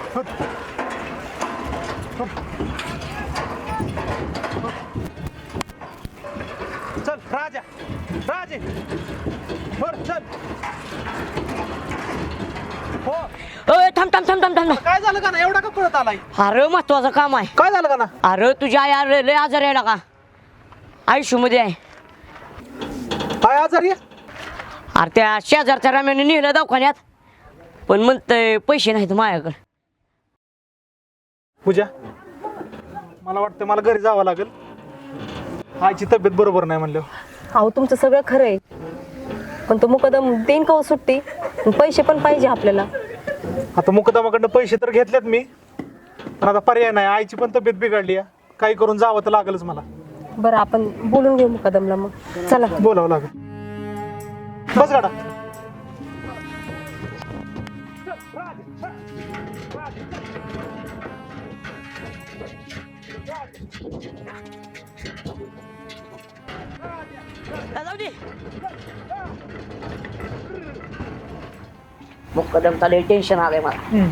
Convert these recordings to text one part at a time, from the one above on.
चल राजा राजे बर चल. हो अय थांब थांब थांब थांब थांब. काय झालं का ना एवढा का पळत आलाय? अरे महत्वाचं काम आहे. काय झालं का ना? अरे तुझ्या आई अरे लय आजार आहे का आयुष्यमध्ये आहे. काय आजारी आहे? अरे त्या शेजारच्या रम्याने नेलं दवाखान्यात पण म्हणतंय पैसे नाहीत माझ्याकडे. पूजा मला वाटतं मला घरी जावं लागेल. आईची तब्येत बरोबर नाही म्हणलं. अहो तुमचं सगळं खरं आहे पण तो मुकदम देईन का हो सुट्टी? पैसे पण पाहिजे आपल्याला. आता मुकदमाकडनं पैसे तर घेतलेत मी पण आता पर्याय नाही. आईची पण तब्येत बिघडली आहे. काही करून जावं तर लागेलच मला. बरं आपण बोलून घेऊ मुकदमला मग. चला बोलावं लागेल. बस गाडा. जाऊ दे. मुक्कादमचा लय टेन्शन आलंय मला.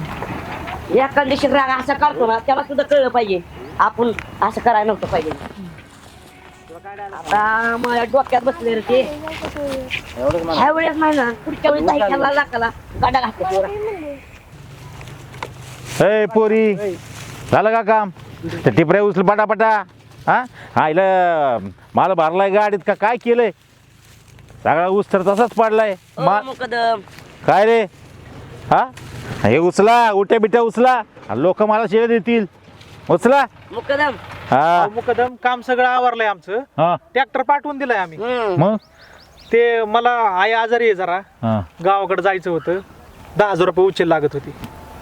या कंडिशन राग असं करतो ना त्याला सुद्धा कळलं पाहिजे आपण असं करायला नव्हतं पाहिजे. आता माझ्या डोक्यात बसले रे ते. ह्या वेळेस नाही ना पुढच्या वेळेस नाही खायला लागायला गाड्या घातल्या. ए पोरी झालं का काम? ते टिपऱ्या उचल पटापटा. हा आईला माल भरलाय गाडीत का काय केलंय? सगळा ऊस तर तसाच पडलाय. मुकदम काय रे? हा हे उचला उट्या बिट्या उचला लोक मला शिव्या देतील. उचला मुकदम. हा मुकदम काम सगळं आवरलंय आमचं. हा ट्रॅक्टर पाठवून दिलाय आम्ही. मग ते मला आई आजारी आहे जरा. हा गावाकडे जायचं होतं. 10,000 रुपये उचल लागत होती.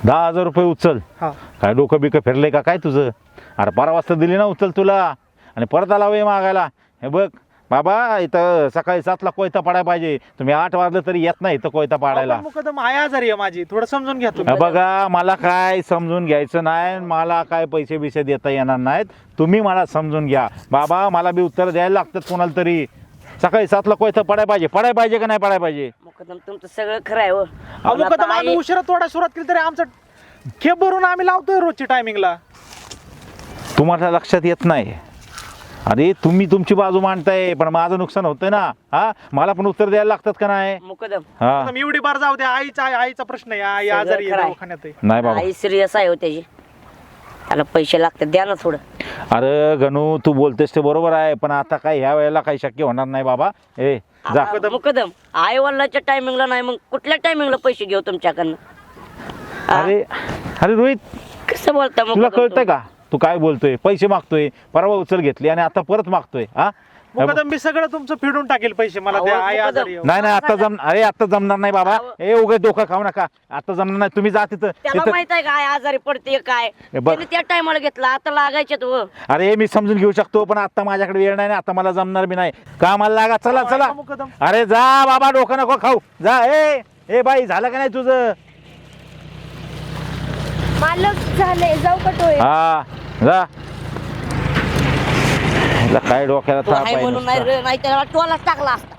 10,000 रुपये उचल. हा काय डोकं बिकं फिरलंय का काय तुझं? अरे 12 वाजता दिली ना उचल तुला आणि परत आला वे मागायला. हे बघ बाबा इथं सकाळी 7ला कोयता पाडायला पाहिजे. तुम्ही 8 वाजलं तरी येत नाही इथं कोयता पाडायला. मुकदम आई आजारी आहे माझी. थोडं समजून घ्या तुम्ही. हे बघा मला काय समजून घ्यायचं नाही. मला काय पैसे बिसे देता येणार नाहीत. तुम्ही मला समजून घ्या बाबा. मला बी उत्तर द्यायला लागतात कोणाला तरी. सकाळी 7ला कोयता पडायला पाहिजे का नाही पडायला पाहिजे? मुकदम तुमचं सगळं खरं आहे. अहो, मुकदम आम्ही उशिरा तोडा सुरुवात केली तरी आमचं खेप भरून आम्ही लावतोय रोजच्या टायमिंगला. तुम्हाला लक्षात येत नाही. अरे तुम्ही तुमची बाजू मांडताय पण माझं नुकसान होतंय ना. हा मला पण उत्तर द्यायला लागतात का नाही? मुकदम हा मुकदम एवढी बार जाऊ द्या. आईचा प्रश्न आहे. आई सगळं आजारी खरं आहे आहे. दवाखान्यात आहे. नाही बाबा. आई सिरियस आहे हो त्याची. त्याला पैसे लागतात द्या ना थोडं. अरे गणू तू बोलतेस ते बरोबर आहे पण आता काय ह्या वेळेला काही शक्य होणार नाही बाबा. ए जा. मुकदम आई वडिलांच्या टायमिंगला नाही मग कुठल्या टायमिंगला पैसे घेऊ तुमच्याकडनं? अरे अरे रोहित कसं बोलता तुला कळतंय का तू काय बोलतोय? पैसे मागतोय परवा उचल घेतली आणि आता परत मागतोय. हा मुकदम मी सगळं तुमचं फेडून टाकेल पैसे. मला द्या. आई मुकदम. आजारी आहे. नाही नाही आता जमणार नाही बाबा. ए उगाच डोकं खाऊ नका. आता जमणार नाही. तुम्ही जा तिथं त्याला तिथं. माहित आहे का आई आजारी पडते काय? हे बघ. त्याने त्या टायमाला घेतला आता लागायचे तो. अरे मी समजून घेऊ शकतो पण आता माझ्याकडे वेळ नाही. आता मला जमणार बी नाही. कामाला लागा. चला चला. मुकदम अरे जा बाबा डोकं नको खाऊ. जा. ए बाई झालं का नाही तुझं? मालक झाले जाऊ कटोय. हा जा. हिला काय डोक्याला तो ताप आहे आहे म्हणून नुसता. नाही त्याला टोलाच टाकला असता.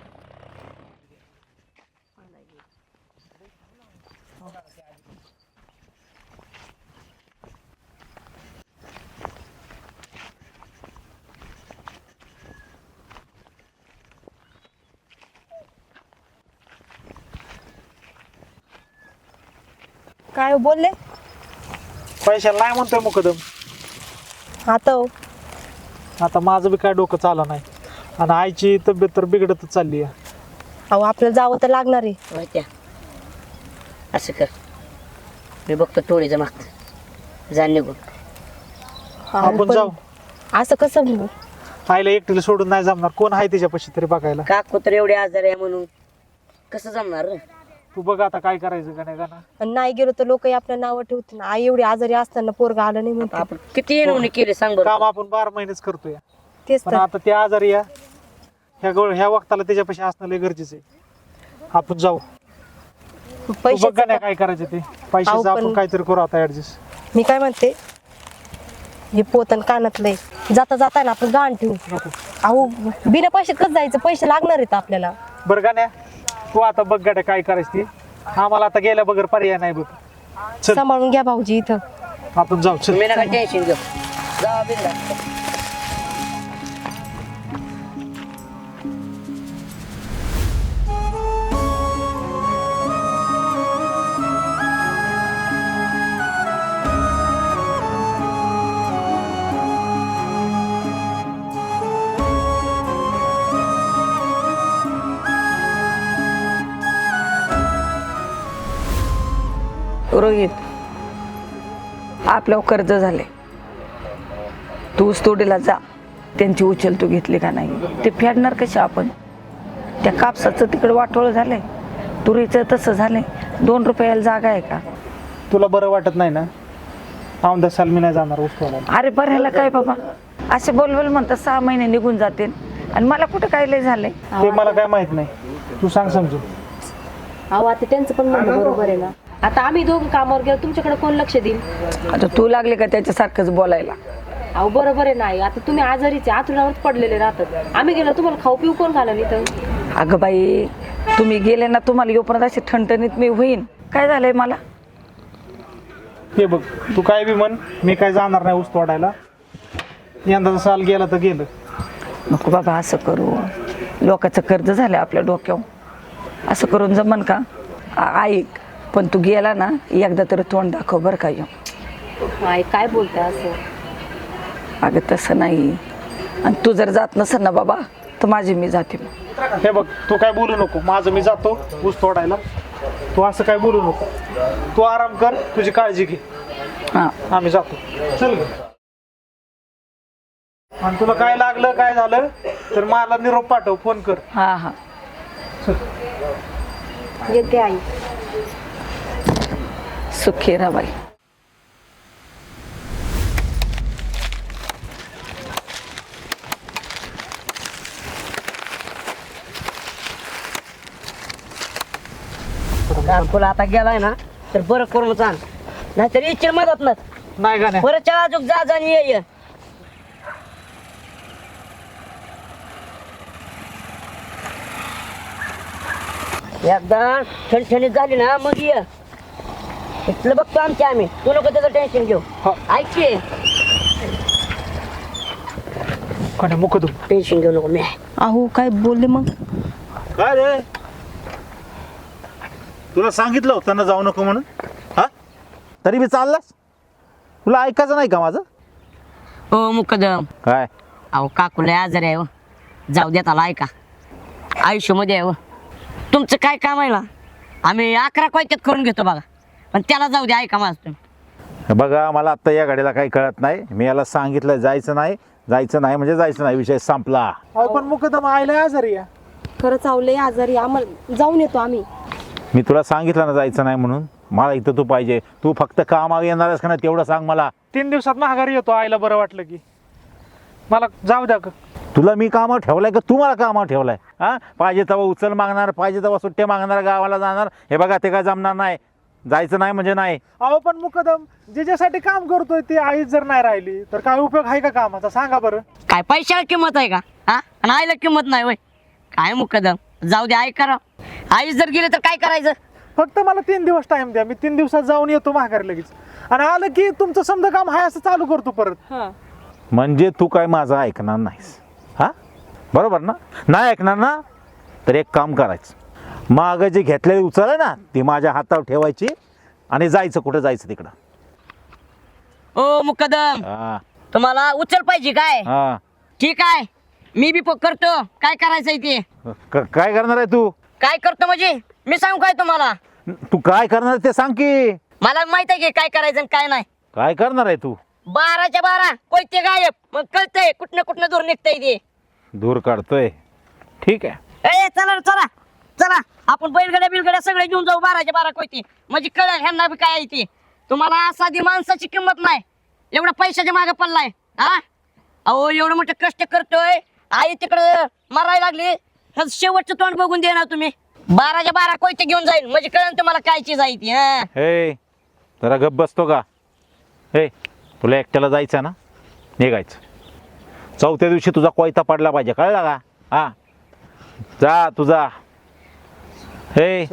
काय हो बोलले पैशाला नाही म्हणतोय मुकदम. आता हो आता माझं बी काय डोकं चाललं नाही आणि आईची तब्येत तर बिघडतच चालली आहे. अहो आपल्याला जावं तर लागणार आहे. माहित्या असं कर मी बघतो टोळीचं मागत जा निघून. आपण पण जाऊ. असं कसं? आईला एकटीला सोडून नाही जमणार. कोण आहे तिच्यापाशी तरी बघायला. काकू तर एवढे आजार आहे म्हणून कसं जमणार रे? तू बघ आता काय करायचं का नाही. आणि नाही गेलो तर लोक आपल्या नावं ठेवतील. आई एवढी आजारी असताना पोरगा आलं नाही म्हणते. आपण किती येणवणी केली सांग बरं. काम आपण 12 महिनेच करतोय तेच पण तर. आता ते आजारी या ह्या वक्ताला त्याच्यापाशी असणं लय गरजेचं आहे. आपण जाऊ. तू बघ पैसे का नाही काय करायचं ते. पैशाचं आपण काहीतरी करू आता ऍडजस्ट. मी काय म्हणते हे पोतन कानातलंय जाता जाता ना आपण गाण ठेवू. अहो बिना पैशात कसं जायचं? पैसे लागणार आहेत आपल्याला. बरं का नाही तू आता बघ गाड्या काय करायची ती. आम्हाला आता गेल्या बगैर पर्याय नाही बघ. चल. सांभाळून घ्या भाऊजी इथं. आपण जाऊ चल. तुम्ही नका टेन्शन घेऊ. जा बिंदास. रोहित, आपल्यावर कर्ज झाले. तू ऊसतोडीला जा, त्यांची उचल तू घेतली का नाही ते फेडणार कशा आपण? त्या कापसाचं तिकडं वाटोळं झालंय, तुरीचं तसं झालंय. 2 रुपयाला जागा आहे का? तुला बरं वाटत नाही ना? औंधा साल मी नाही जाणार ऊस तोडायला. अरे बऱ्याला काय बाबा, असे बोलबोल म्हणतात 6 महिने निघून जातील आणि मला कुठं काय लय झालंय. ते मला काय माहित नाही, तू सांग समजून. अहो आता त्यांचं पण म्हणणं बरोबर आहे ना. आता आम्ही दोघं कामावर गेलो, तुमच्याकडे कोण लक्ष देईल? आता तू लागले का त्याच्यासारखंच बोलायला? अहो बरोबर आहे नाही. आता तुम्ही आजारीचे आतुरावरच पडलेले राहतात. आम्ही गेलो तुम्हाला खाऊ पिऊ कोण घालून इथं? अगं बाई, तुम्ही गेले ना, तुम्हाला योपर्यंत अशी ठणठणीत मी होईन. काय झालंय मला? हे बघ, तू काय बी म्हण, मी काय जाणार नाही ऊस तोडायला. यंदाचा साल गेला तर गेलं. नको बाबा असं करू, लोकांचं कर्ज झालं आपल्या डोक्यावर. असं करून जमन का? ऐक, पण तू गेला ना, एकदा तरी तोंड दाखव बरं का. काय काय बोलताय असं? अगं तसं नाही. आणि तू जर जात नसेल ना बाबा, तर माझी मी जाते मग. हे बघ, तू काय बोलू नको. माझं मी जातो ऊस तोडायला. तू असं काय बोलू नको. तू आराम कर, तुझी काळजी घे. हां, आम्ही जातो. चल ग. आणि तुला काय लागलं काय झालं तर मला निरोप पाठव, फोन कर. हां हां. येते आई. सुखी राहा बाई. तुला आता गेलाय ना तर बरं करून चाल, नाहीतर इच्छा मदत ना नाही गाण्या. परत चला अजून जा जा आणि ये. एकदा ठणठणीत झाली ना मग ये. इथलं बघतो आम्ही. तू नको त्याचं टेन्शन घेऊ. हो. ऐक की, गाण्या मुकदम. टेन्शन घेऊ नको. मी आहे. अहो काय बोलले मग? काय रे, तुला सांगितलं होतं ना जाऊ नको म्हणून? हा, तरी मी चाललास? तुला ऐकायचं नाही का माझं? हो मुकदम, काय? अहो काकुला आजारी आहे हो. जाऊ द्या त्याला. ऐका, आयुष्यामध्ये आहे हो. तुमचं काय काम आहे ना, आम्ही 11 क्वायत्यात करून घेतो बघा, पण त्याला जाऊ द्या. ऐका माझं तुम्ही. बघा, मला आत्ता या गाडीला काही कळत नाही. मी याला सांगितलं जायचं नाही, जायचं नाही म्हणजे जायचं नाही, विषय संपला. अहो पण मुकदम आयला आजारी आहे. खरंच आवले आजारी, आम्हाला जाऊन येतो आम्ही. मी तुला सांगितलं ना जायचं नाही म्हणून. मला इथं तू पाहिजे. तू फक्त कामावर येणारच का नाही तेवढं सांग मला. 3 दिवसात माघारी येतो. आईला बरं वाटलं की. मला जाऊ द्या. तुला मी कामावर ठेवलाय का तू मला कामावर ठेवलाय? हा, पाहिजे तेव्हा उचल मागणार, पाहिजे तेव्हा सुट्ट्या मागणार, गावाला जाणार. हे बघा, ते काय जमणार नाही. जायचं नाही म्हणजे नाही. अहो पण मुकदम, ज्याच्यासाठी काम करतोय ते आई जर नाही राहिली तर काय उपयोग आहे का कामाचा? सांगा बरं. काय पैशाला किंमत आहे का? हा, आणि आईला किंमत नाही वय काय मुकदम? जाऊ द्या. ऐका, आई जर गेले तर काय करायचं? फक्त मला 3 दिवस टाइम द्या. मी 3 दिवसात जाऊन येतो माघारी लगेच. आणि आलं की तुमचं समजा काम आहे असं चालू करतो परत. म्हणजे तू काय माझं ऐकणार नाहीस? हा, बरोबर ना? नाही ऐकणार ना, तर एक काम करायचं. मागं जे घेतलेली उचल आहे ना, ती माझ्या हातावर ठेवायची आणि जायचं. कुठं जायचं तिकडं. ओ मुकदम, हा तुम्हाला उचल पाहिजे काय? हा. ठीक आहे, मी बी करतो. काय करायचंय ते? काय करणार आहे तू? काय करतो म्हणजे मी सांगू काय तुम्हाला? तू काय करणार ते सांग की. मला माहित आहे की काय करायचं आणि काय नाही. काय करणार आहे तू? 12च्या 12 कोयते गायब. मग कळतंय कुठनं दूर निघतंय ते. दूर काढतोय. ठीक आहे. ए चला चला चला, आपण बिलगड्या सगळे घेऊन जाऊ. 12च्या 12 कोयते म्हणजे कळलं ह्यांना बी काय आहे ते. तुम्हाला साधी माणसाची किंमत नाही, एवढा पैशाच्या मागे पडलाय. हा, अहो एवढं मोठं कष्ट करतोय. आई तिकडं मरायला लागली, शेवटचं तोंड बघून दे ना तुम्ही. 12च्या 12 कोयते घेऊन जाईल म्हणजे कळलं तुम्हाला काय चीज आहे ती. हा, हे जरा गप्प बसतो का? हे, तुला एकट्याला जायचं ना, निघायचं. 4थ्या दिवशी तुझा कोयता पडला पाहिजे, कळला का? हा, जा तुझा. हे,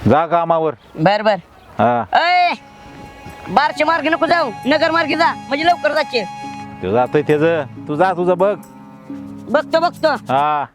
जा कामावर. बर बर. हा अय बारच्या मार्गे नको जाऊ, नगर मार्गे जा म्हणजे लवकर जाचे. तू जातोय त्याचं, तू जा तुझं बघ. बघतो हा